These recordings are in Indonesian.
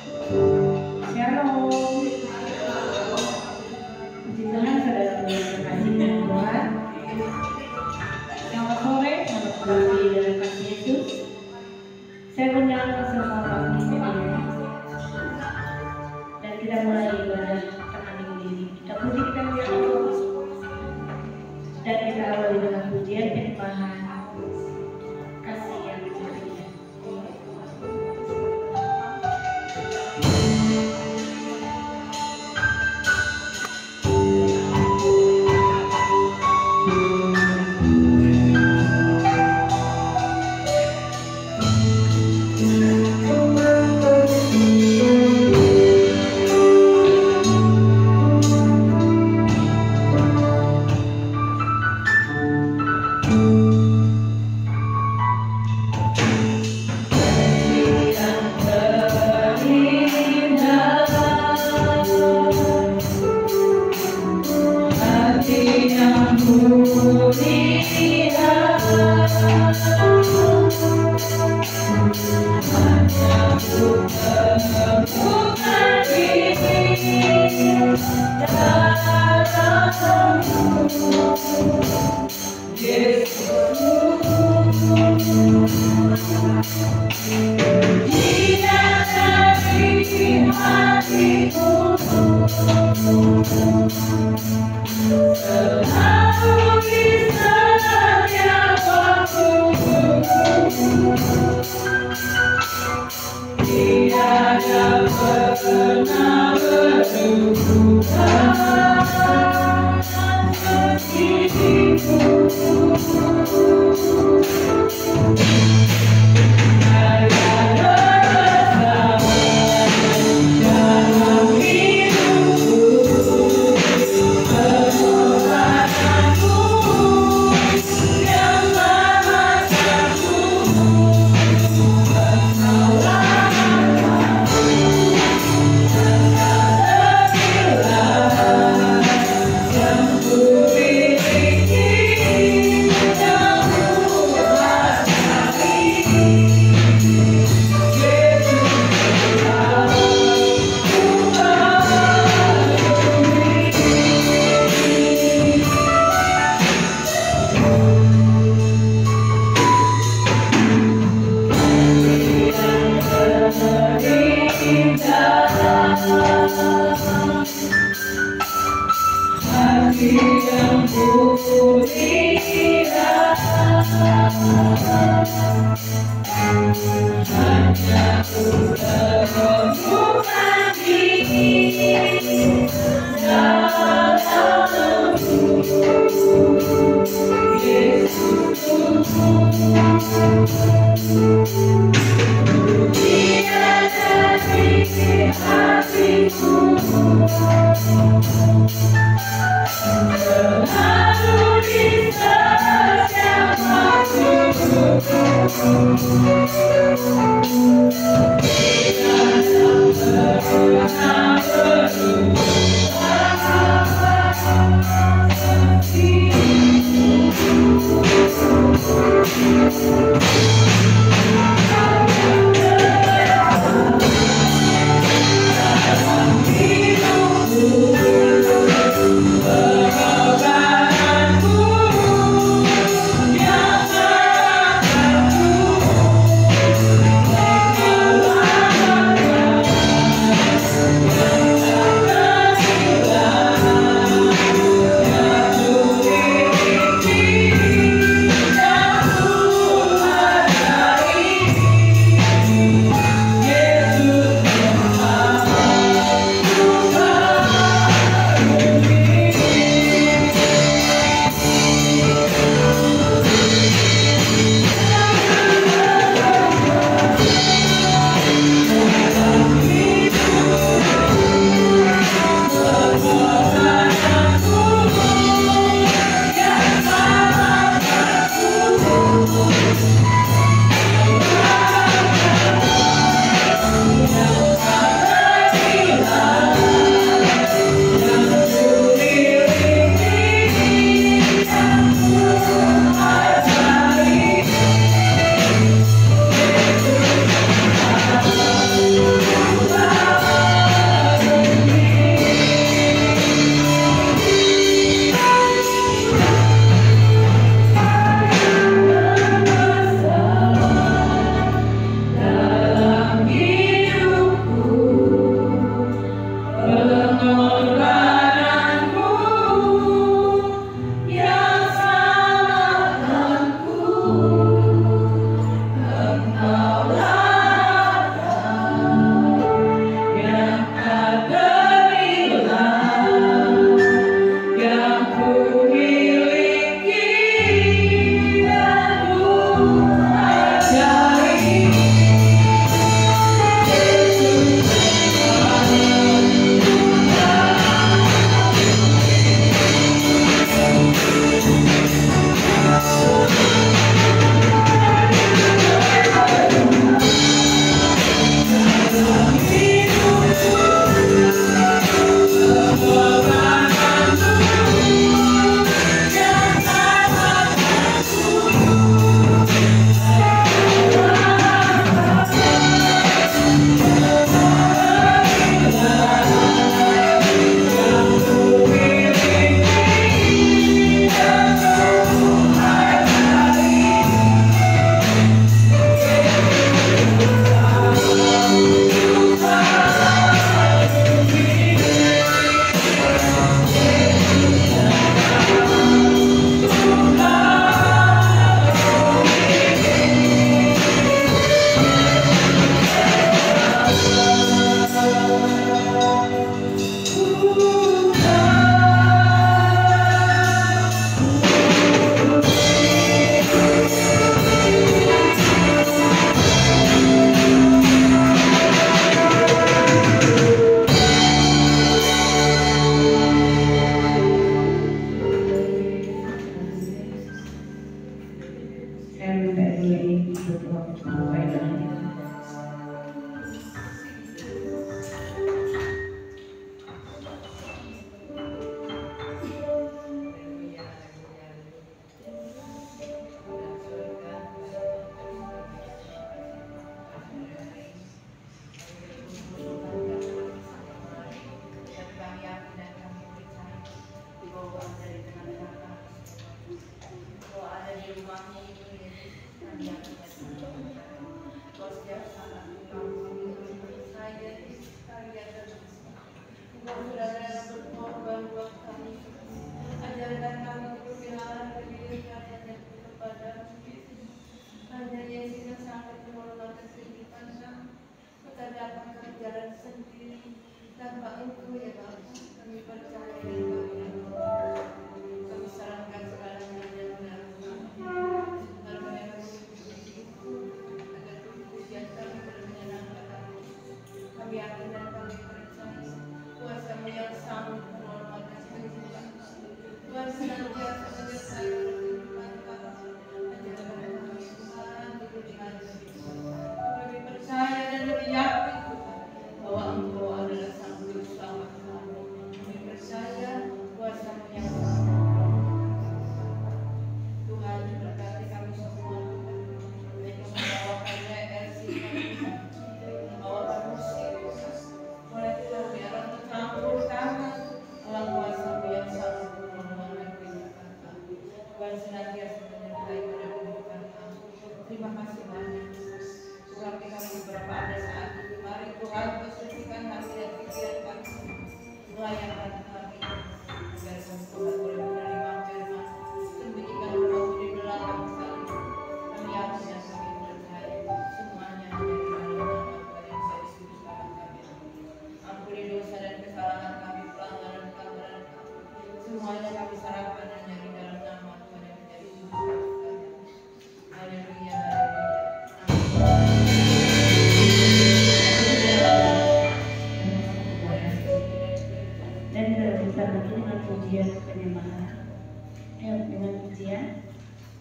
Shalom. Puji Tuhan, saudara-saudara terkasih dalam Tuhan. Selamat sore, selamat pagi dalam kasih Yesus. Saya undang semua orang di sini dan kita mulai ibadah teman diri. Kita puji, kita muliakan Tuhan dan kita awali dengan pujian firman kasih yang mulia.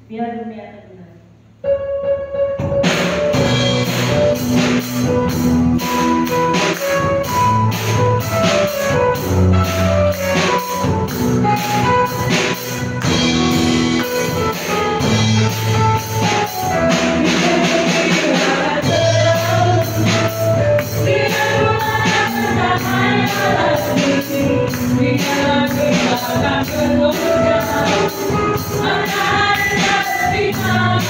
Biar dunia terdengar. Kita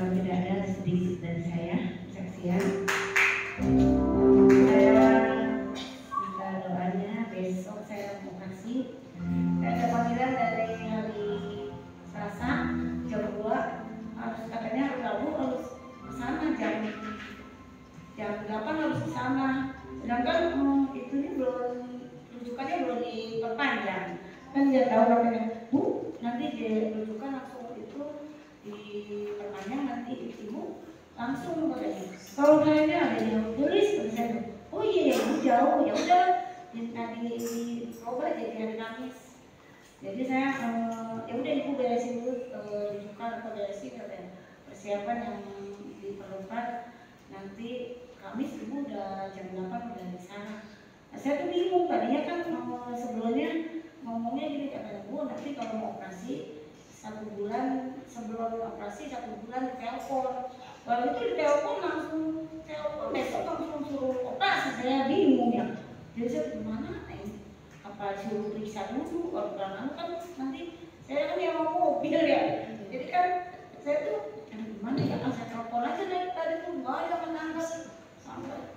kalau tidak ada sedikit dari saya kesaksian. Saya minta doanya besok saya mau kasih. Saya ada panggilan dari hari Selasa jam 2, harus katanya hari Rabu harus kesana jam 8 harus kesana. Sedangkan itu nih belum rujukannya belum diperpanjang. Kan dia tahu katanya, Bu, nanti dia rujukan langsung itu diperpanjang, nanti ibu langsung katanya. Kalau kayaknya ada yang tulis saya, oh iya ya jauh, ya udah tadi dicoba jadi hari Kamis. Jadi saya ya udah ibu beresin dulu rujukan atau beresin katanya persiapan yang diperlukan, nanti Kamis ibu udah jam 8 udah di sana. Nah, saya tuh bingung tadinya kan sebelumnya ngomongnya gini katanya, Bu, nanti kalau mau operasi 1 bulan sebelum operasi 1 bulan ditelepon. Kalau itu ditelepon langsung telepon besok langsung suruh operasi. Saya bingung ya. Jadi saya gimana nih? Apa suruh periksa dulu? Kalau kan nanti saya kan yang mau mobil ya. Jadi kan saya tuh gimana ya? Saya telepon aja dari tadi tuh nggak ada menangkap sampai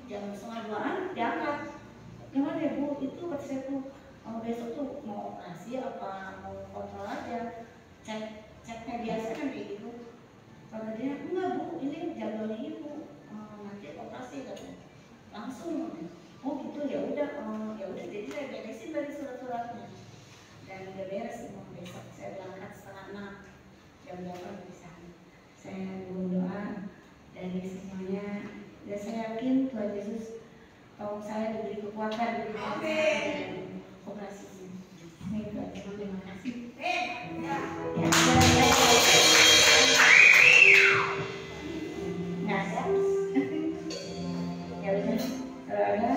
jam 1:30 diangkat. Gimana ya Bu? Itu kata saya tuh besok tuh mau operasi apa mau kontrol aja, ceknya biasa kan kayak gitu. Kalau dia enggak Bu, ini jadwalnya ibu nanti operasi katanya langsung. Oh gitu, ya udah jadi saya beresin dari surat-suratnya dan udah beres semua. Besok saya berangkat 5:30 jam 8 di sana. Saya berdoa dari semuanya dan saya yakin Tuhan Yesus tolong saya diberi kekuatan dan operasinya. Itu aja, terima kasih. Ya udah, kalau ada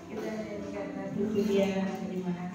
kita jadikan nanti dia dari mana.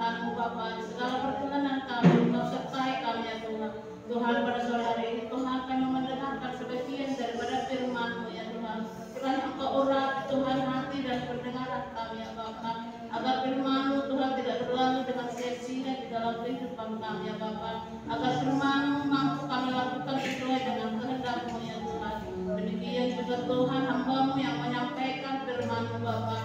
pemerintahan-Mu Bapa, di segala perjalanan kami, Engkau sertai kami ya Tuhan. Tuhan, pada sore hari ini Tuhan kami mendengarkan sebagian daripada firman-Mu ya Tuhan. Kiranya Engkau urapi Tuhan hati dan pendengaran kami ya Bapa, agar firman-Mu Tuhan tidak berlalu dengan sia-sia di dalam kehidupan kami ya Bapa, agar firman-Mu mampu kami lakukan sesuai dengan kehendak-Mu ya Tuhan. Demikian juga Tuhan, hamba-Mu yang menyampaikan firman-Mu Bapa,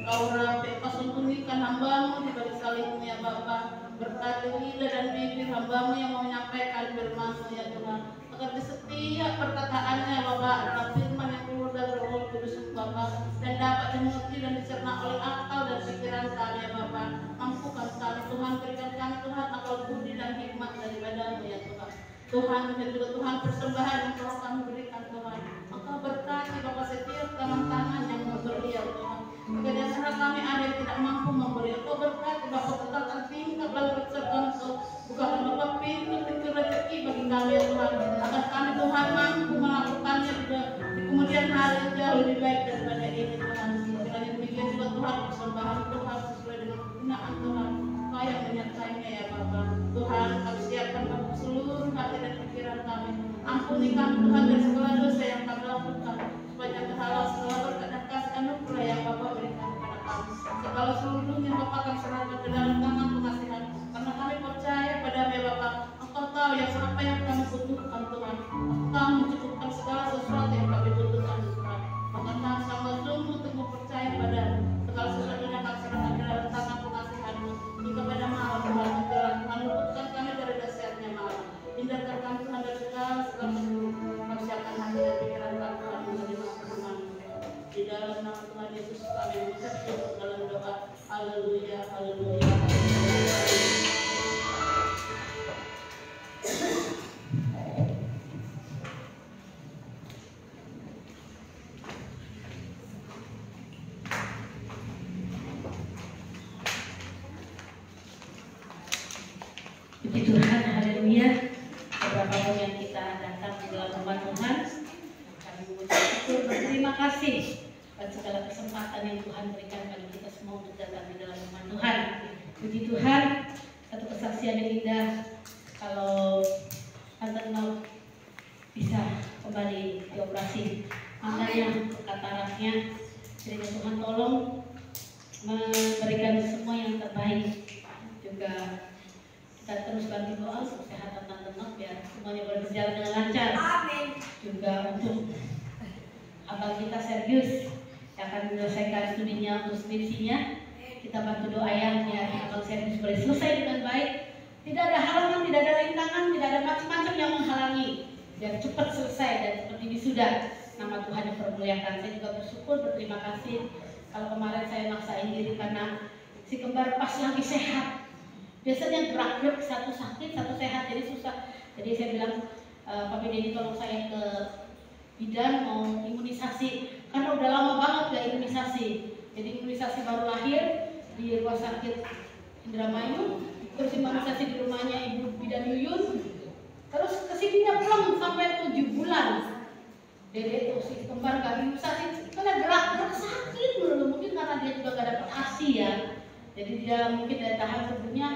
Kau rapi, Kau sembunyikan hamba-Mu di balik salib-Mu ya Bapa. Berkati lidah dan bibir hamba-Mu yang mau menyampaikan firman-Mu ya Tuhan, agar di setiap perkataannya Bapa adalah firman yang keluar dari Roh Kudus Bapa, dan dapat dimengerti dan dicerna oleh akal dan pikiran kami ya Bapa. Mampukan kami Tuhan, berikan kami Tuhan akal budi dan hikmat daripada-Mu ya Tuhan. Tuhan, dan juga Tuhan persembahan yang telah kami berikan Tuhan, Engkau berkati Bapa setiap tangan-tangan yang memberi ya Tuhan. Kadang-kadang kami ada yang tidak mampu memberi, Engkau berkati Bapa, kekalkan tingkap lalu berserta Engkau, bukakan Bapa pintu-pintu rezeki bagi kami ya Tuhan, agar kami Tuhan mampu melakukannya juga di kemudian hari jauh lebih baik daripada ini Tuhan. Kiranya demikian juga Tuhan, persembahan Tuhan sesuai dengan kegunaan Tuhan, Kau yang menyertainya ya Bapa. Tuhan, kami siapkan Bapa seluruh hati dan pikiran kami. Ampuni kami Tuhan dari segala dosa yang kami lakukan, sebanyak halal segala berkat dan kasih anugerah yang Bapa berikan kepada kami. Segala seluruhnya Bapa kami serahkan ke dalam tangan pengasihan, karena kami percaya pada-Mu ya Bapa. Engkau tahu yang apa yang kami butuhkan Tuhan. Engkau mencukupkan segala sesuatu yang kami butuhkan Tuhan. Maka kami sama sungguh teguh percaya pada-Mu. Segala sesuatunya kami serahkan ke dalam tangan pengasihan-Mu. Hingga pada malam Tuhan menjelang, Tuhan luputkan kami dari dahsyatnya malam. Hindarkan kami Tuhan dari segala seluruh. Kami siapkan hati dan pikiran kami Tuhan menerima firman-Mu. Di dalam nama Tuhan Yesus kami mengucap syukur dalam doa. Haleluya, haleluya. Puji Tuhan, haleluya. Beberapa pun yang kita datang di dalam rumah Tuhan, kami mengucap syukur, berterima kasih atas segala kesempatan yang Tuhan berikan bagi kita semua untuk datang di dalam rumah Tuhan. Puji Tuhan, satu kesaksian yang indah kalau Tante Nol bisa kembali dioperasi matanya, kataraknya. Jadi Tuhan tolong memberikan semua yang terbaik. Juga kita terus bantu doa untuk kesehatan Tante Nol biar semuanya boleh berjalan dengan lancar. Amin. Juga untuk abang kita Sergius yang akan menyelesaikan studinya untuk skripsinya, kita bantu doa ya biar abang Sergius boleh selesai dengan baik. Tidak ada halangan, tidak ada rintangan, tidak ada macam-macam yang menghalangi. Biar cepat selesai dan seperti wisuda. Nama Tuhan dipermuliakan. Saya juga bersyukur, berterima kasih. Kalau kemarin saya maksain diri karena si kembar pas lagi sehat. Biasanya gerak-gerak, satu sakit, satu sehat, jadi susah. Jadi saya bilang, Pak Bideni tolong saya ke bidan mau imunisasi. Karena udah lama banget gak imunisasi. Jadi imunisasi baru lahir di rumah sakit Indramayu, terus imunisasi di rumahnya Ibu Bidan Yuyun, terus kesininya pulang sampai 7 bulan. Dede tuh si kembar gak imunisasi, karena gerak-gerak sakit melulu. Mungkin karena dia juga gak dapat ASI ya. Jadi dia mungkin daya tahan tubuhnya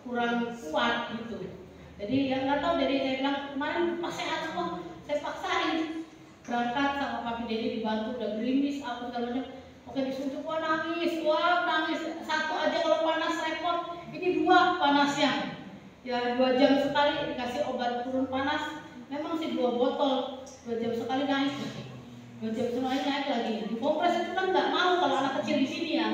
kurang kuat gitu. Jadi yang nggak tahu, jadi saya bilang kemarin pas sehat semua, saya paksain berangkat sama Papi Dedi, dibantu udah gerimis apa segala macam. Oke disuntik, wah nangis, satu aja kalau panas repot, ini 2 panasnya. Ya 2 jam sekali dikasih obat turun panas, memang sih 2 botol, 2 jam sekali naik, 2 jam sekali naik lagi. Di kompres itu kan nggak mau kalau anak kecil di sini ya.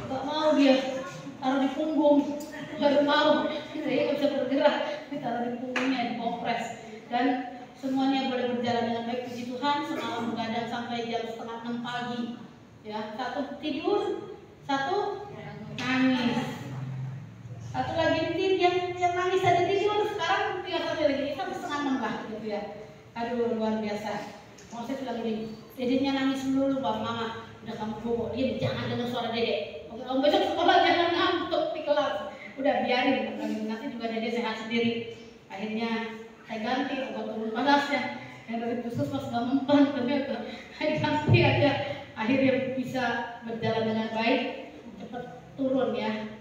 Gak mau dia taruh di punggung, baru mau dia nggak bisa bergerak, ditaruh di punggungnya, di kompres. Dan semuanya boleh berjalan dengan baik, puji Tuhan. Semalam begadang sampai jam 5:30 pagi ya, satu tidur, satu nangis, satu lagi yang nangis ada tidur, sekarang 3 kali lagi sampai 5:30 lah gitu ya. Aduh luar biasa. Mau saya bilang gini, dedenya nangis dulu Bapak Mama, udah kamu bobo, dia jangan dengar suara dedek. Oke, om besok sekolah jangan ngantuk di kelas. Udah biarin, nanti juga dedek sehat sendiri. Akhirnya saya ganti obat turun panasnya. Yang dari puskesmas gak mempan, ternyata saya ganti aja. Akhirnya bisa berjalan dengan baik, cepat turun ya.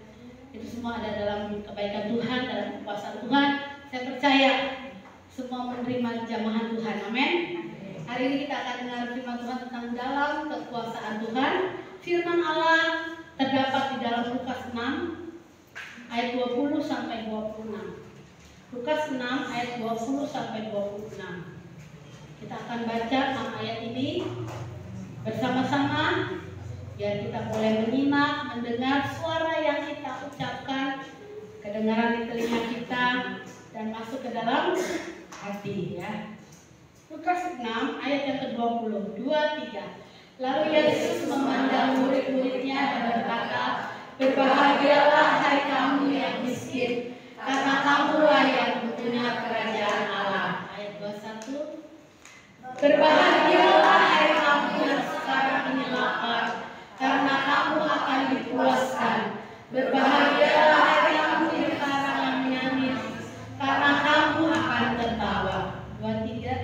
Itu semua ada dalam kebaikan Tuhan, dalam kekuasaan Tuhan. Saya percaya semua menerima jamahan Tuhan. Amin. Hari ini kita akan dengar firman Tuhan tentang dalam kekuasaan Tuhan. Firman Allah terdapat di dalam Lukas 6 ayat 20 sampai 26. Lukas 6 ayat 20 sampai 26. Kita akan baca 6 ayat ini bersama-sama biar kita boleh menyimak, mendengar suara yang kita ucapkan, kedengaran di telinga kita dan masuk ke dalam hati ya. Lukas 6 ayat yang ke-20, 2-3. Lalu Yesus memandang murid-muridnya dan berkata, "Berbahagialah hai kamu yang miskin, karena kamulah yang punya kerajaan Allah." Ayat 21. "Berbahagialah hai kamu yang sekarang ini lapar, karena kamu akan dipuaskan. Berbahagialah hai kamu yang sekarang menangis, karena kamu akan tertawa." 23.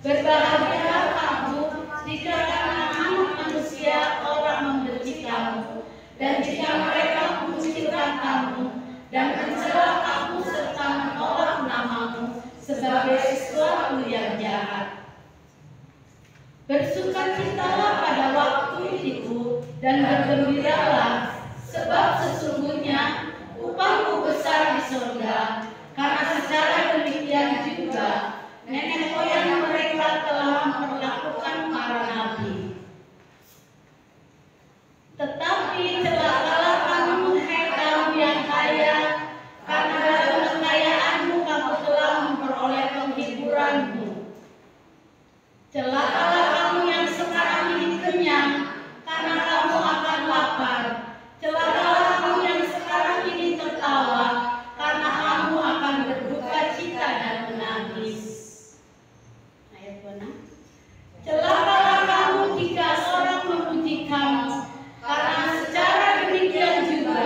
"Berbahagialah kamu jika karena anak manusia orang membenci kamu, dan jika mereka mengucilkan kamu dan mencela kamu serta menolak namamu sebagai sesuatu yang jahat. Bersukacitalah pada waktu itu dan bergembiralah, sebab sesungguhnya upahmu besar di surga, karena secara demikian juga nenek moyang mereka telah memperlakukan para nabi. Tetapi celakalah kamu, hai kamu yang kaya, karena dalam kekayaanmu kamu telah memperoleh penghiburanmu. Celakalah kamu yang sekarang ini kenyang, karena kamu akan lapar. Celakalah kamu yang sekarang ini tertawa, karena kamu akan berduka cita dan menangis. Ayat 26. Celakalah kamu jika orang memuji kamu, karena secara demikian juga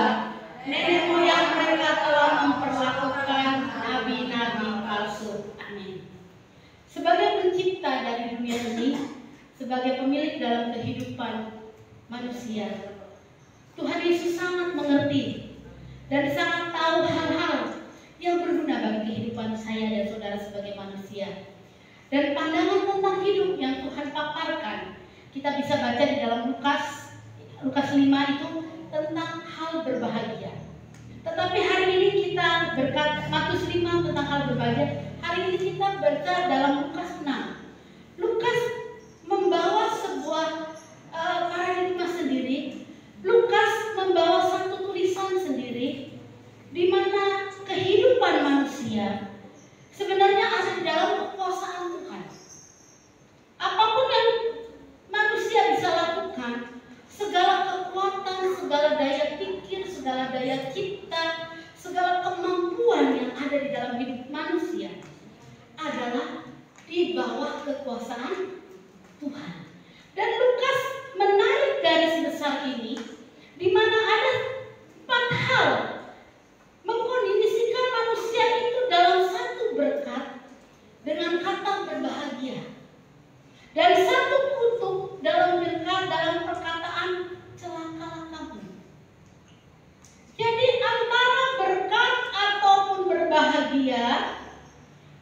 nenek moyang mereka telah memperlakukan nabi-nabi palsu. Amin. Sebagai pencipta dari dunia ini, sebagai pemilik dalam kehidupan manusia, Tuhan Yesus sangat mengerti dan sangat tahu hal-hal yang berguna bagi kehidupan saya dan saudara sebagai manusia. Dan pandangan tentang hidup yang Tuhan paparkan, kita bisa baca di dalam Lukas 5 itu tentang hal berbahagia. Tetapi hari ini kita berkat Matius 5 tentang hal berbahagia. Hari ini kita baca dalam Lukas 6. Lukas membawa sebuah paradigma sendiri. Lukas membawa satu tulisan sendiri di mana kehidupan manusia sebenarnya ada di dalam kekuasaan Tuhan. Apapun yang manusia bisa lakukan, segala kekuatan, segala daya pikir, segala daya cipta, segala kemampuan yang ada di dalam hidup manusia adalah di bawah kekuasaan Tuhan. Dan Lukas menarik garis besar ini di mana ada 4 hal mengkondisikan manusia itu dalam satu berkat dengan kata berbahagia, dan satu kutuk dalam berkat dalam perkataan celakalah kamu. Jadi antara berkat ataupun berbahagia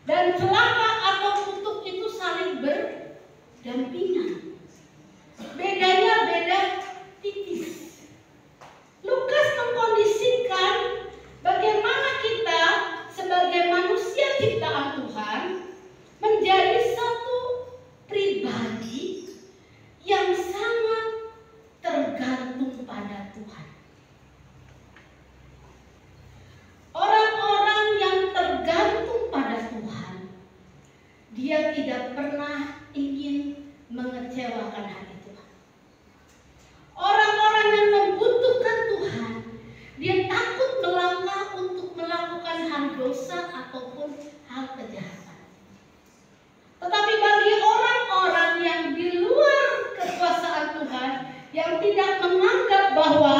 dan celaka atau kutuk itu saling berdampingan. Bedanya beda tipis. Lukas mengkondisikan bagaimana kita sebagai manusia ciptaan Tuhan menjadi satu pribadi yang sangat tergantung pada Tuhan. Orang-orang yang tergantung pada Tuhan, dia tidak pernah ingin mengecewakan hati Tuhan. Orang-orang yang membutuhkan Tuhan, dia takut melangkah untuk melakukan hal dosa ataupun hal kejahatan. Tetapi bagi orang-orang yang di luar kekuasaan Tuhan, yang tidak menganggap bahwa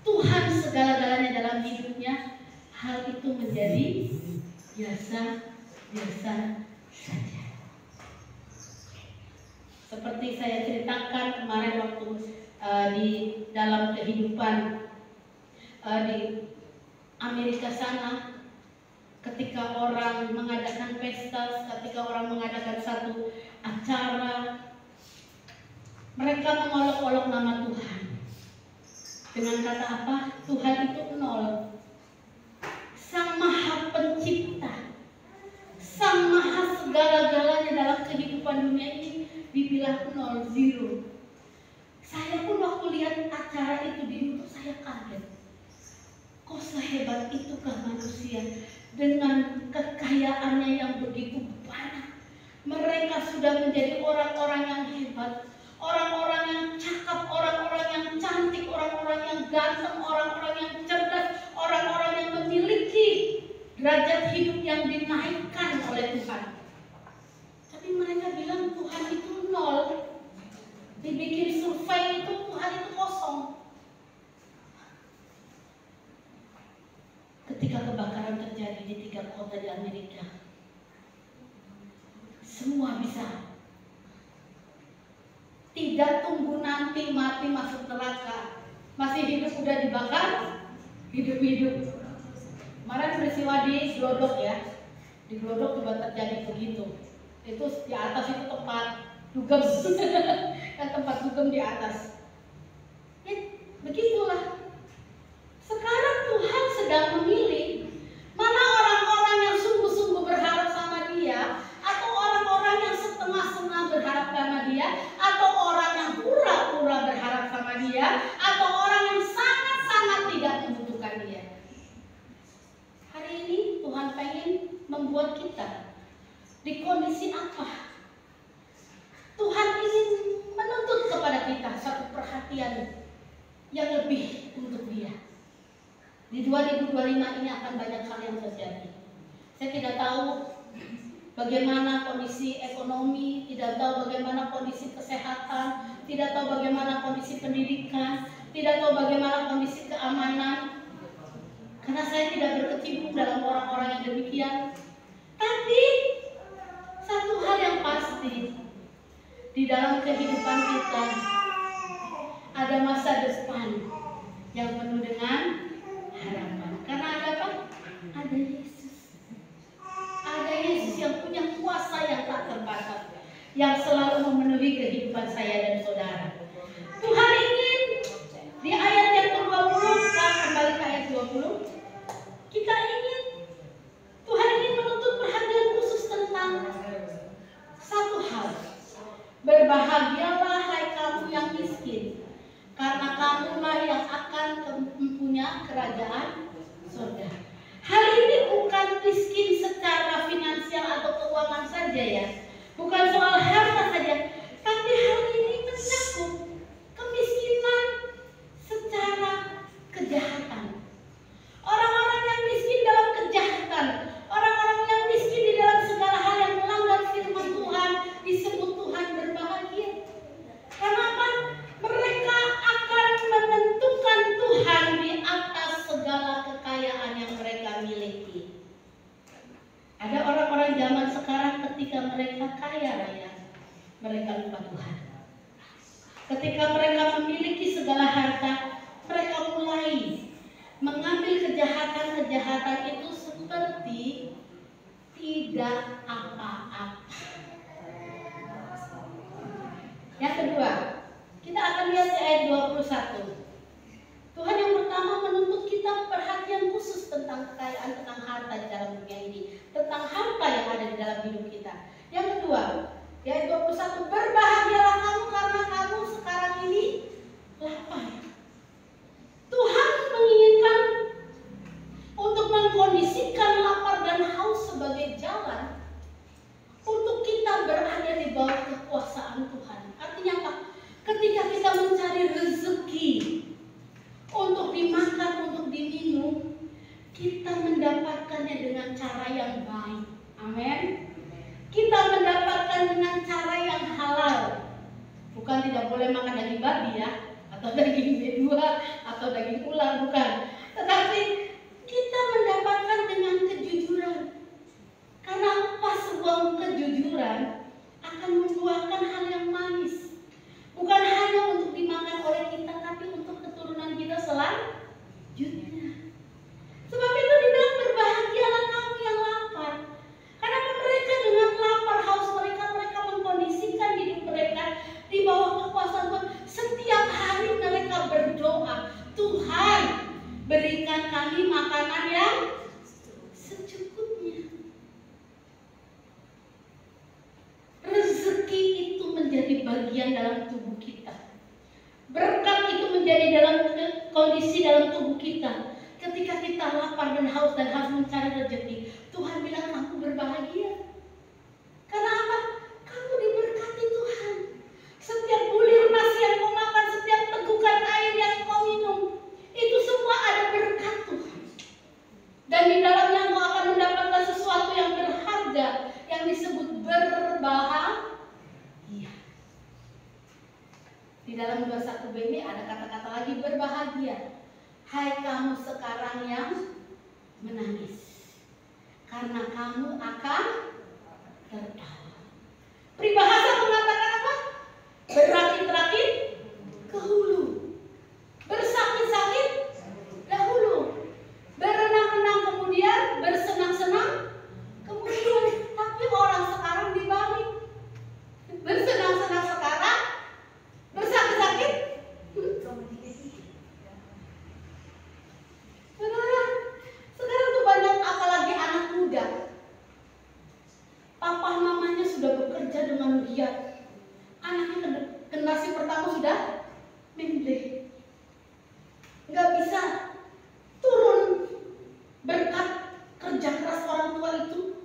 Tuhan segala-galanya dalam hidupnya, hal itu menjadi biasa-biasa saja. Seperti saya ceritakan kemarin waktu di dalam kehidupan di Amerika sana, ketika orang mengadakan pesta, ketika orang mengadakan satu acara, mereka mengolok-olok nama Tuhan. Dengan kata apa? Tuhan itu nol. Sang Maha Pencipta, Sang Maha segala-galanya dalam kehidupan dunia ini dibilang nol, zero. Saya pun waktu lihat acara itu di YouTube, saya kaget. Kok sehebat itukah manusia dengan kekayaannya yang begitu banyak? Mereka sudah menjadi orang-orang yang hebat, orang-orang yang cakap, orang-orang yang cantik, orang-orang yang ganteng, orang-orang yang cerdas, orang-orang yang memiliki derajat hidup yang dinaikkan oleh Tuhan. Tapi mereka bilang Tuhan itu nol. Dibikin survei itu Tuhan itu kosong. Ketika kebakaran terjadi di 3 kota di Amerika, semua bisa. Tidak tunggu nanti mati masuk neraka, masih hidup udah dibakar, hidup-hidup. Kemarin peristiwa di Glodok ya, di Glodok juga terjadi begitu. Itu di atas itu tempat dugem, kan tempat dugem di atas. Ya, begitulah. Sekarang Tuhan sedang memilih mana orang-orang yang sungguh-sungguh berharap sama Dia, atau orang-orang yang setengah-setengah berharap sama Dia, atau orang yang pura-pura berharap sama Dia, atau orang yang sangat-sangat tidak membutuhkan Dia. Hari ini Tuhan pengen membuat kita di kondisi apa? Tuhan ingin menuntut kepada kita satu perhatian yang lebih untuk Dia. Di 2025 ini akan banyak hal yang terjadi. Saya tidak tahu bagaimana kondisi ekonomi, tidak tahu bagaimana kondisi kesehatan, tidak tahu bagaimana kondisi pendidikan, tidak tahu bagaimana kondisi keamanan. Karena saya tidak berkecimpung dalam orang-orang yang demikian. Tapi satu hal yang pasti, di dalam kehidupan kita ada masa depan yang penuh dengan harapan. Karena ada apa? Ada Yesus. Ada Yesus yang punya kuasa yang tak terbatas, yang selalu memenuhi kehidupan saya dan saudara. Tuhan ingin di ayat yang ke-20, kembali ke ayat 20, kita ingin, Tuhan ingin menuntut perhatian khusus tentang satu hal. Berbahagialah hai kamu yang miskin, karena kamulah yang akan mempunyai kerajaan surga. Hal ini bukan miskin secara finansial atau keuangan saja ya, bukan soal harta saja, tapi hal ini mencakup kemiskinan secara kejahatan. Orang-orang yang miskin dalam kejahatan, orang-orang yang miskin di dalam segala hal yang melanggar firman Tuhan, disebut Tuhan berbahagia. Kenapa? Mereka akan menentukan Tuhan di atas segala kekayaan yang mereka miliki. Ada orang-orang zaman sekarang ketika mereka kaya raya, mereka lupa Tuhan. Ketika mereka memiliki segala harta, mereka mulai mengambil kejahatan-kejahatan itu seperti tidak apa-apa. Yang kedua, kita akan lihat di ayat 21. Tuhan yang pertama menuntut kita perhatian khusus tentang kekayaan, tentang harta di dalam dunia ini, tentang harta yang ada di dalam hidup kita. Yang kedua, di ayat 21, berbahagialah kamu karena kamu sekarang ini lapar. Tuhan menginginkan untuk mengkondisikan lapar dan haus sebagai jalan untuk kita berada di bawah kekuasaan Tuhan. Artinya apa? Ketika kita mencari rezeki untuk dimakan, untuk diminum, kita mendapatkannya dengan cara yang baik. Amin. Kita mendapatkan dengan cara yang halal. Bukan tidak boleh makan daging babi ya, atau daging B2 atau daging ular, bukan. Tetapi kita mendapatkan dengan kejujuran. Karena apa? Sebuah kejujuran akan membuahkan hal yang manis. Bukan hanya untuk dimakan oleh kita, tapi untuk keturunan kita selanjutnya. bagian dalam tubuh kita. Berkat itu menjadi dalam kondisi dalam tubuh kita. Ketika kita lapar dan haus mencari rezeki, Tuhan bilang kamu berbahagia. Karena apa? Kamu diberkati Tuhan. Setiap bulir nasi yang kau makan, setiap tegukan air yang kau minum, itu semua ada berkat Tuhan. Dan di dalamnya kau akan mendapatkan sesuatu yang berharga, yang disebut berbahagia. Di dalam 21b ini ada kata-kata lagi, berbahagia. Hai kamu sekarang yang menangis, karena kamu akan tertawa. Peribahasa mengatakan apa? Berakit-rakit ke hulu, bersakit-sakit dahulu, berenang-renang kemudian, bersenang-senang kemudian. Tapi orang sekarang dibalik, bersenang-senang sekarang, bersakit-sakit. Saudara, sekarang tuh banyak, apalagi anak muda, papa mamanya sudah bekerja dengan giat, anaknya generasi pertama sudah memilih, nggak bisa turun berkat kerja keras orang tua itu,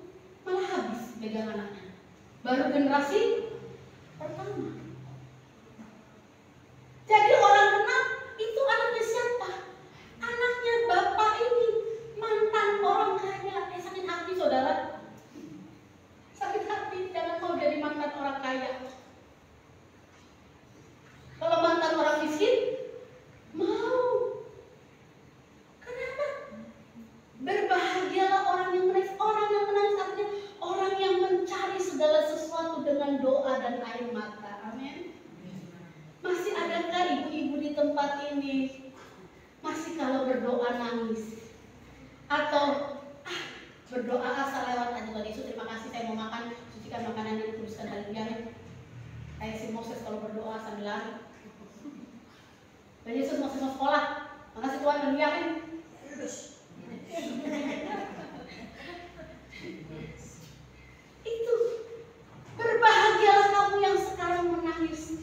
malah habis pegang anaknya. Baru generasi pertama. Jadi orang kenal itu anaknya siapa? Anaknya bapak ini, mantan orang kaya. Sakit hati saudara. Sakit hati, jangan mau jadi mantan orang kaya. Kalau mantan orang miskin, mau. Kenapa? Berbahagialah orang yang menangis. Orang yang menangis artinya orang yang mencari segala sesuatu dengan doa dan air mata. Amin. Masih adakah ibu-ibu di tempat ini masih kalau berdoa nangis? Atau berdoa asal lewat aja, Tuhan Yesus terima kasih saya mau makan, sucikan makanan yang dituliskan hari ini. Kayak si Moses kalau berdoa sambil lari. Dan Yesus Moses mau sekolah, makasih Tuhan dan diamin. Itu berbahagialah kamu yang sekarang menangis,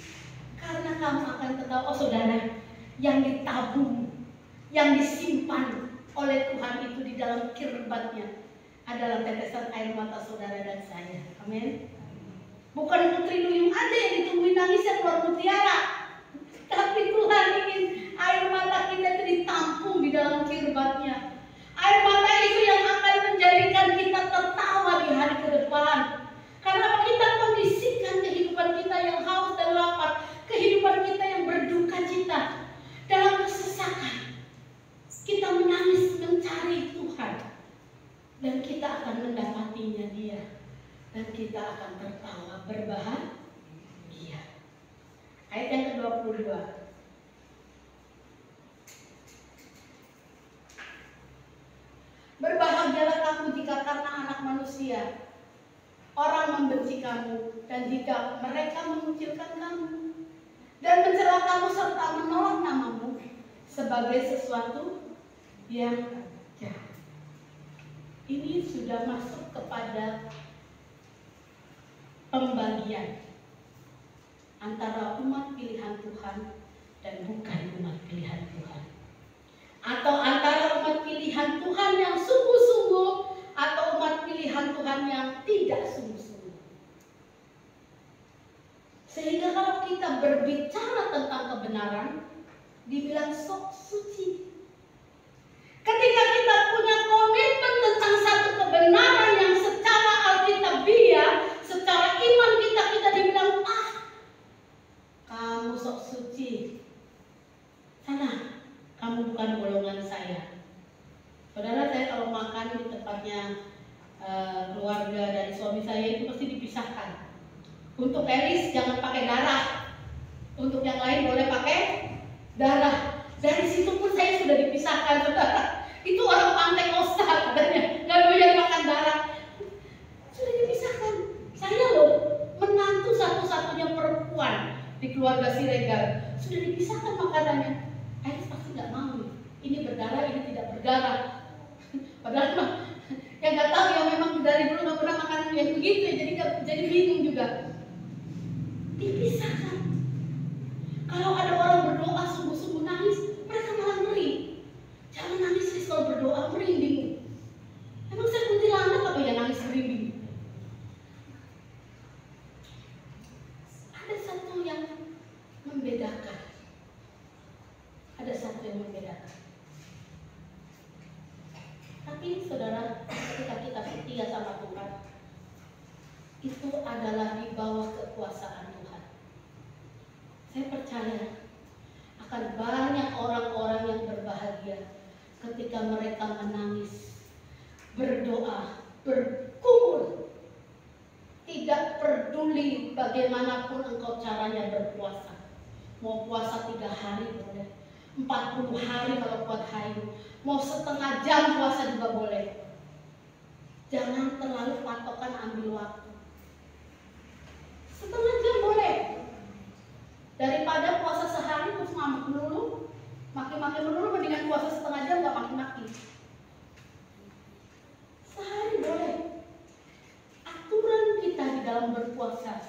karena kamu akan tertawa. Oh saudara, yang ditabung, yang disimpan oleh Tuhan itu di dalam kirbatnya adalah tetesan air mata saudara dan saya. Amin. Bukan putri duyung aja yang ditungguin nangisnya keluar mutiara, tapi Tuhan ingin air mata kita itu ditampung di dalam kirbatnya. Air mata itu yang akan menjadikan kita tertawa di hari ke depan. Karena kita kondisikan kehidupan kita yang haus dan lapar, kehidupan kita yang berduka cita, dalam kesesakan. Kita menangis mencari Tuhan, dan kita akan mendapatinya Dia, dan kita akan tertawa berbahagia. Ayat yang ke-22. Berbahagialah kamu jika karena anak manusia orang membenci kamu, dan jika mereka mengucilkan kamu dan mencela kamu serta menolak namamu sebagai sesuatu yang jahat. Ini sudah masuk kepada pembagian antara umat pilihan Tuhan dan bukan umat pilihan Tuhan, atau antara umat pilihan Tuhan yang sungguh-sungguh atau umat pilihan Tuhan yang tidak sungguh-sungguh. Sehingga kalau kita berbicara tentang kebenaran, dibilang sok suci. Ketika kita punya komitmen tentang satu kebenaran yang secara alkitabiah, secara iman kita dibilang, kamu sok suci. Sana, kamu bukan golongan saya. Saudara, saya kalau makan di tempatnya keluarga dari suami saya itu pasti dipisahkan. Untuk Elis jangan pakai darah, untuk yang lain boleh pakai darah. Dari situ pun saya sudah dipisahkan, saudara. Itu orang pantai Kosta katanya, nggak doyan makan darah. Sudah dipisahkan. Saya loh, menantu satu-satunya perempuan di keluarga Siregar, sudah dipisahkan makanannya. Elis pasti nggak mau. Ini berdarah, ini tidak berdarah. Padahal mah yang nggak tahu, yang memang dari dulu nggak pernah makan yang begitu, jadi bingung juga. Dipisahkan. membedakan. Ada satu yang membedakan. Tapi saudara, ketika kita setia sama Tuhan, itu adalah di bawah kekuasaan Tuhan. Saya percaya akan banyak orang-orang yang berbahagia ketika mereka menangis, berdoa, berkumpul. Tidak peduli bagaimanapun engkau caranya berpuasa. Mau puasa 3 hari boleh, 40 hari kalau kuat hayu, mau setengah jam puasa juga boleh. Jangan terlalu patokan ambil waktu. Setengah jam boleh. Daripada puasa sehari terus ngamuk melulu, maki-maki melulu, mendingan puasa setengah jam gak maki-maki. Sehari boleh. Aturan kita di dalam berpuasa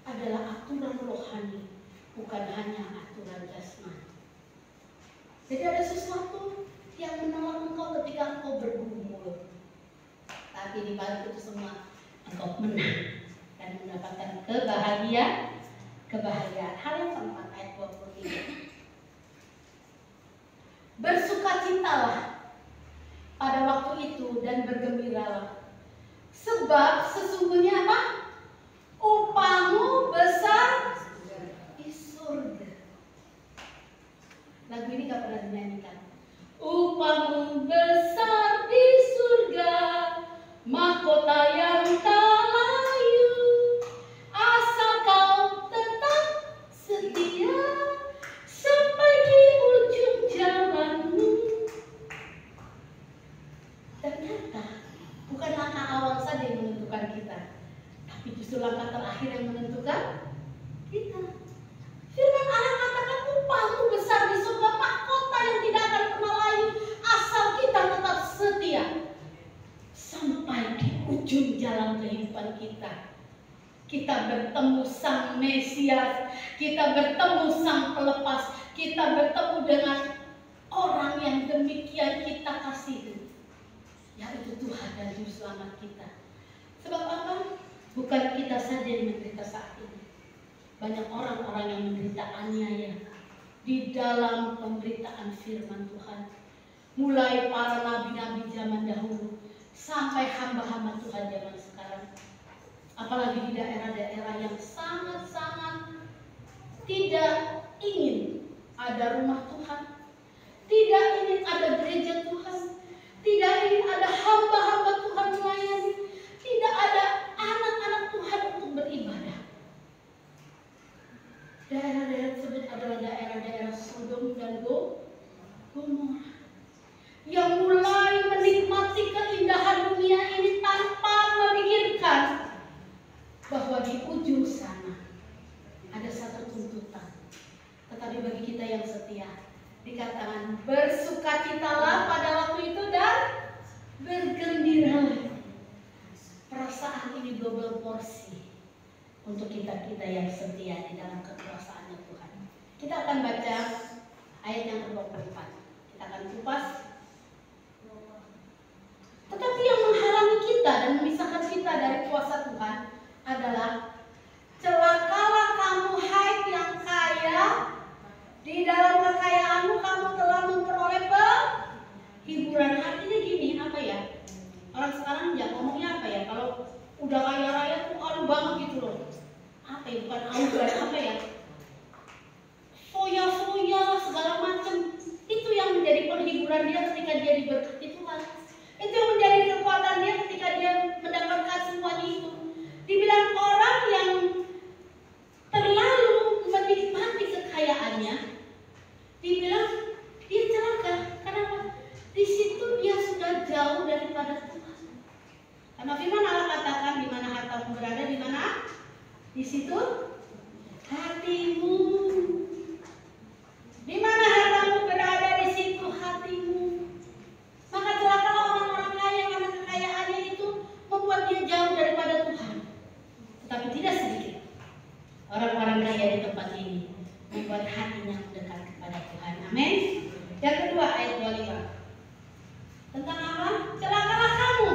adalah aturan rohani, bukan hanya aturan jasmani. Jadi ada sesuatu yang menolong engkau ketika engkau bergumul. Tapi di balik itu semua engkau menang dan mendapatkan kebahagiaan. Hal yang keempat, ayat 25. Bersukacitalah pada waktu itu dan bergembiralah, sebab sesungguhnya apa? Upahmu besar di surga. Lagu ini gak pernah dinyanyikan. Upahmu besar di surga, mahkota yang tak layu, asal kau tetap setia sampai di ujung jalanmu. Ternyata bukan langkah awal saja yang menentukan kita, tapi justru langkah terakhir yang menentukan kita. Firman Allah katakan upahmu besar di surga, mahkota yang tidak akan pernah layu, asal kita tetap setia sampai di ujung jalan kehidupan kita. Kita bertemu Sang Mesias, kita bertemu Sang Pelepas, kita bertemu dengan orang yang demikian kita kasihi, yaitu Tuhan dan Juru Selamat kita. Sebab apa? Bukan kita saja yang menderita saat ini. Banyak orang-orang yang menderita aniaya di dalam pemberitaan firman Tuhan. Mulai para nabi-nabi zaman dahulu sampai hamba-hamba Tuhan zaman sekarang. Apalagi di daerah-daerah yang sangat-sangat tidak ingin ada rumah Tuhan, tidak ingin ada gereja Tuhan, tidak ingin ada hamba-hamba Tuhan melayani, tidak ada anak-anak Tuhan untuk beribadah. Daerah-daerah tersebut adalah daerah-daerah Sodom dan Gomora yang mulai menikmati keindahan dunia ini tanpa memikirkan bahwa di ujung sana ada satu tuntutan. Tetapi bagi kita yang setia, dikatakan bersukacitalah pada waktu itu dan bergembiralah. Perasaan ini double porsi untuk kita yang setia di dalam kekuasaannya Tuhan. Kita akan baca ayat yang ke-24. Kita akan kupas. Tetapi yang menghalangi kita dan memisahkan kita dari kuasa Tuhan adalah celakalah kamu hai yang kaya, di dalam kekayaanmu kamu telah memperoleh hiburan. Artinya gini, apa ya? Orang sekarang ya ngomongnya apa ya? Kalau udah kaya raya tuh alu banget gitu loh. Apa ya? Bukan alu, apa ya? Foya-foya segala macam. Itu yang menjadi penghiburan dia ketika dia diberkati Tuhan. Itu yang menjadi kekuatan dia ketika dia mendapatkan semuanya itu. Dibilang orang yang terlalu menikmati kekayaannya, dibilang dia celaka. Kenapa? Di situ dia sudah jauh daripada Tuhan. Karena firman Allah katakan, di mana hartamu berada, di mana? Di situ hatimu. Di mana hartamu berada, di situ hatimu. Maka celakalah orang-orang kaya karena kekayaannya itu membuat dia jauh daripada Tuhan. Tetapi tidak sedikit orang-orang kaya di tempat ini membuat hatinya mendekat kepada Tuhan. Amin. Yang kedua, ayat 25. Tentang apa? Celakalah kamu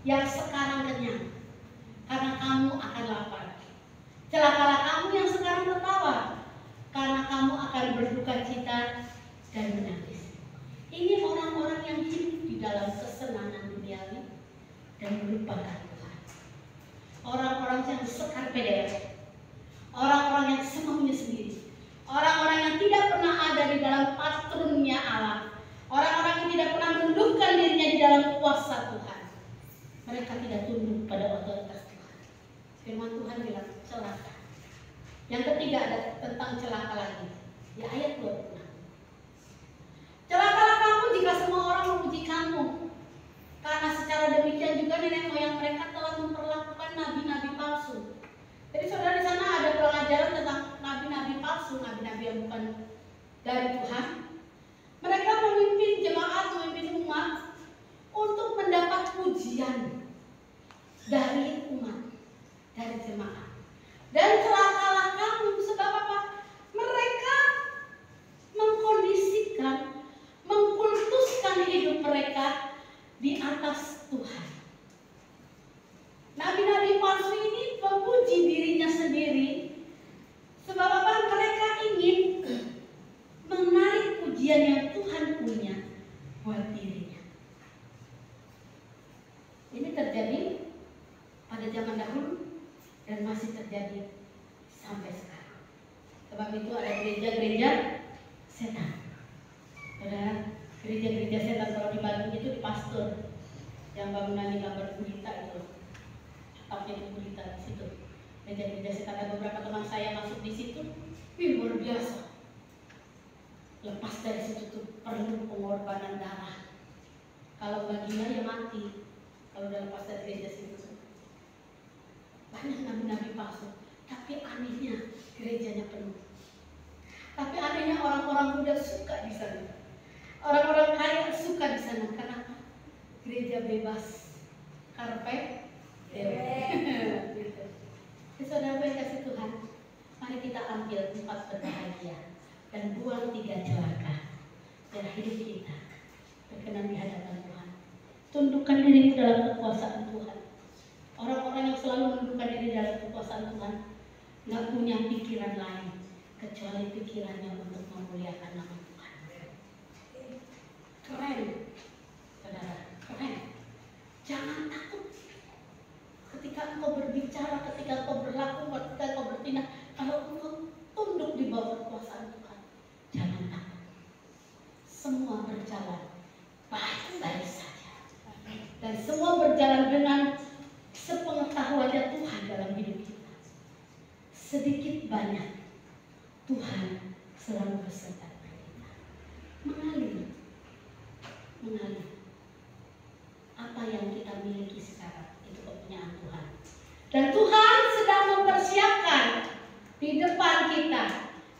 yang sekarang kenyang, karena kamu akan lapar. Celakalah kamu yang sekarang tertawa, karena dan menangis. Ini orang-orang yang hidup di dalam kesenangan duniawi dan melupakan Tuhan. Orang-orang yang sekar pedere, orang-orang yang semaunya sendiri, orang-orang yang tidak pernah ada di dalam patronnya Allah, orang-orang yang tidak pernah menundukkan dirinya di dalam kuasa Tuhan. Mereka tidak tunduk pada otoritas Tuhan. Firman Tuhan bilang celaka. Yang ketiga ada tentang celaka lagi, di ayat 26. Celakalah kamu jika semua orang memuji kamu, karena secara demikian juga nenek moyang mereka telah memperlakukan nabi-nabi palsu. Jadi saudara, di sana ada pengajaran tentang nabi-nabi palsu, nabi-nabi yang bukan dari Tuhan. Mereka memimpin jemaat, memimpin umat untuk mendapat pujian dari umat, dari jemaat. Dan celakalah kamu, sebab apa? Mereka mengkondisikan, mengkultuskan hidup mereka di atas Tuhan. Nabi-nabi palsu ini memuji dirinya sendiri, sebab apa? Mereka ingin menarik pujian yang Tuhan punya buat dirinya. Ini terjadi pada zaman dahulu dan masih terjadi sampai sekarang. Sebab itu ada gereja-gereja setan. Saudara, gereja-gereja setan kalau di Bandung itu di pastor yang bangunannya gambar gurita itu, atapnya itu gurita di situ. Gereja-gereja setan, ada beberapa teman saya masuk di situ, luar biasa. Lepas dari situ tuh perlu pengorbanan darah. Kalau baginya ya mati. Kalau udah lepas dari gereja situ. Banyak nabi-nabi palsu, tapi anehnya gerejanya penuh. Tapi anehnya orang-orang muda suka di sana, orang-orang kaya suka di sana karena gereja bebas, karpe dewe. Gitu. Saudara kasih Tuhan, mari kita ambil 4 berbahagia dan buang 3 celaka. Dan hidup kita berkenan di hadapan Tuhan. Tundukkan diri dalam kekuasaan Tuhan. Orang-orang yang selalu menundukkan diri dalam kekuasaan Tuhan nggak punya pikiran lain kecuali pikirannya untuk memuliakan nama Tuhan. Keren, saudara, keren. Jangan takut ketika engkau berbicara, ketika engkau berlaku, ketika engkau bertindak. Kalau engkau tunduk di bawah kekuasaan Tuhan, jangan takut. Semua berjalan baik-baik saja, dan semua berjalan dengan sepengetahuannya Tuhan dalam hidup kita. Sedikit banyak Tuhan selalu beserta kita. Mengalir apa yang kita miliki sekarang itu kepunyaan Tuhan. Dan Tuhan sedang mempersiapkan di depan kita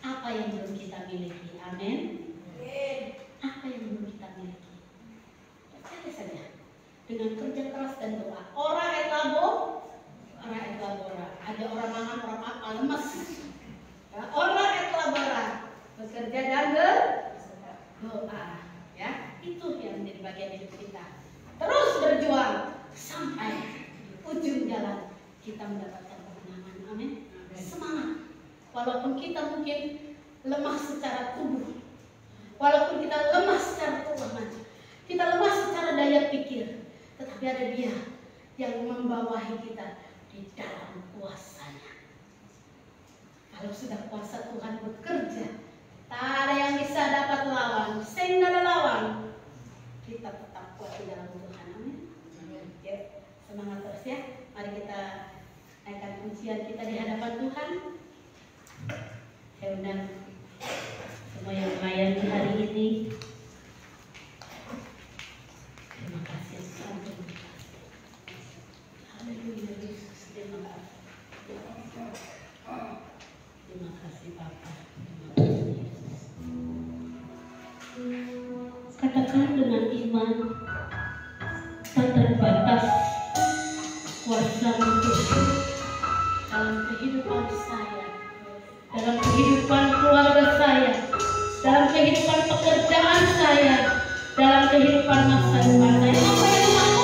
apa yang belum kita miliki. Amin. Apa yang belum kita miliki. Percaya saja. Dengan kerja keras dan doa. Ora et labo, ora et labora. Ada orang mangan, orang makan, lemes. Ya, ora et labora, bekerja dan berdoa. Ya, itu yang menjadi bagian hidup kita. Terus berjuang sampai ujung jalan kita mendapatkan kemenangan. Amin. Semangat. Walaupun kita mungkin lemah secara tubuh, walaupun kita lemah secara keuangan, kita lemah secara daya pikir, tetapi ada Dia yang membawahi kita di dalam kuasanya. Kalau sudah kuasa Tuhan bekerja, tak ada yang bisa dapat lawan. Sing ada lawan, kita tetap kuat di dalam Tuhan. Amin. Ya, semangat terus ya. Mari kita naikkan pujian kita di hadapan Tuhan. Saya undang semua yang melayani hari ini. Terima kasih Tuhan. Haleluya Yesus, terima kasih. Terima kasih Bapa. Katakan dengan iman, tak terbatas kuasa-Mu Tuhan dalam kehidupan saya, dalam kehidupan keluarga saya, dalam kehidupan pekerjaan saya, dalam kehidupan masa depan saya. Apa yang aku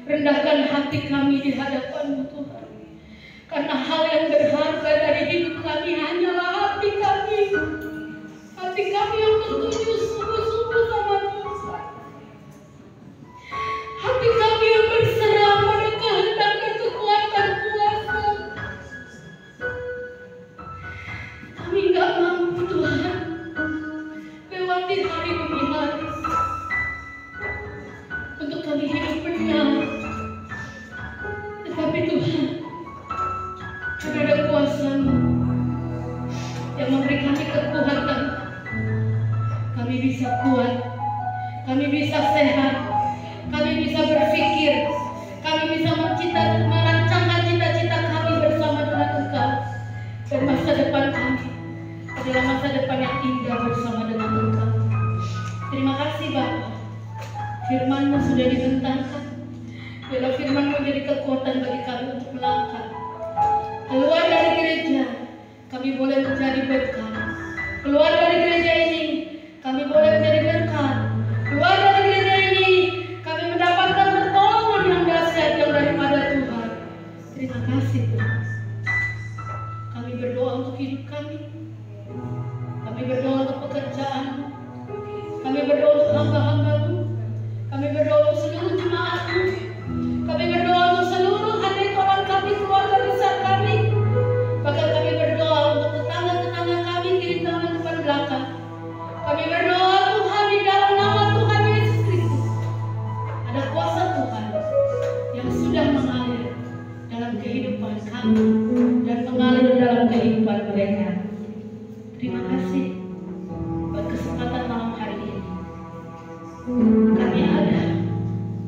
Rendahkan hati kami di hadapan-Mu Tuhan. Karena hal yang berharga dari hidup kami hanyalah hati kami. Hati kami yang tertuju sungguh-sungguh sama Tuhan. Hati kami yang berserah pada kehendak dan kekuatan Tuhan. Kami gak mampu Tuhan lewati hari demi hari untuk kami hidup benar. Tetapi Tuhan, ada kuasa-Mu yang memberi kami kekuatan. Kami bisa kuat, kami bisa sehat, kami bisa berpikir, kami bisa merancangkan cita-cita kami bersama dengan Engkau. Dan masa depan kami adalah masa depan yang indah bersama dengan Engkau. Terima kasih Bapa. Firman-Mu sudah dibentangkan. Biarlah firman-Mu menjadi kekuatan bagi kami untuk melangkah keluar dari gereja. Kami boleh menjadi berkat. Keluar dari gereja ini, kami boleh menjadi berkat. Keluar dari gereja ini, kami mendapatkan pertolongan yang dahsyat yang daripada Tuhan. Terima kasih Tuhan. Kami berdoa untuk hidup kami. Kami berdoa untuk pekerjaan-Mu. Kami berdoa untuk hamba-hamba-Mu. Kami berdoa untuk seluruh jemaat-Mu. Kami berdoa untuk seluruh hadirin orang kami, keluarga besar kami. Bahkan kami berdoa untuk tetangga-tetangga kami, kiri kanan depan belakang. Kami berdoa Tuhan di dalam nama Tuhan Yesus Kristus. Ada kuasa Tuhan yang sudah mengalir dalam kehidupan kami dan mengalir dalam kehidupan mereka. Terima kasih buat kesempatan malam hari ini. Kami ada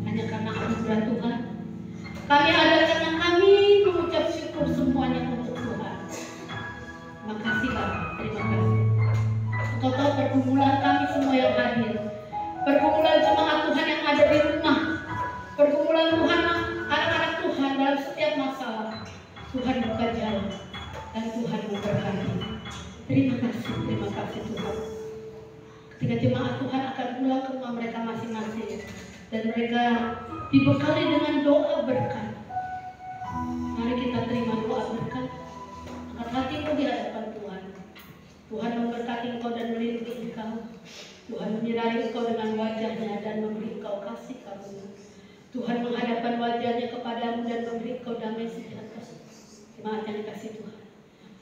hanya karena anugerah Tuhan. yang ada karena kami mengucap syukur semuanya untuk Tuhan. Terima kasih Bapak, terima kasih. Engkau tahu pergumulan kami semua yang hadir, pergumulan jemaat Tuhan yang ada di rumah, pergumulan Tuhan anak-anak Tuhan dalam setiap masalah. Tuhan buka jalan dan Tuhan memberkati. Terima kasih Tuhan. Ketika jemaat Tuhan akan pulang ke rumah mereka masing-masing dan mereka dibekali dengan doa berkat. Mari kita terima doa berkat. Angkat hatimu di hadapan Tuhan. Tuhan memberkati engkau dan melindungi engkau. Tuhan menyertai engkau dengan wajahnya dan memberi engkau kasih karunia. Tuhan menghadapkan wajahnya kepadamu dan memberi engkau damai sejahtera. Jemaat yang dikasih Tuhan,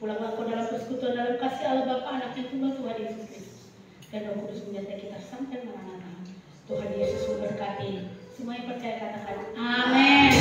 pulanglah engkau dalam persekutuan dalam kasih Allah Bapa, Anak yang tunggal Tuhan Yesus Kristus dan Roh Kudus menyertai kita sampai maranatha. Tuhan Yesus memberkati. Semua yang percaya katakan amin.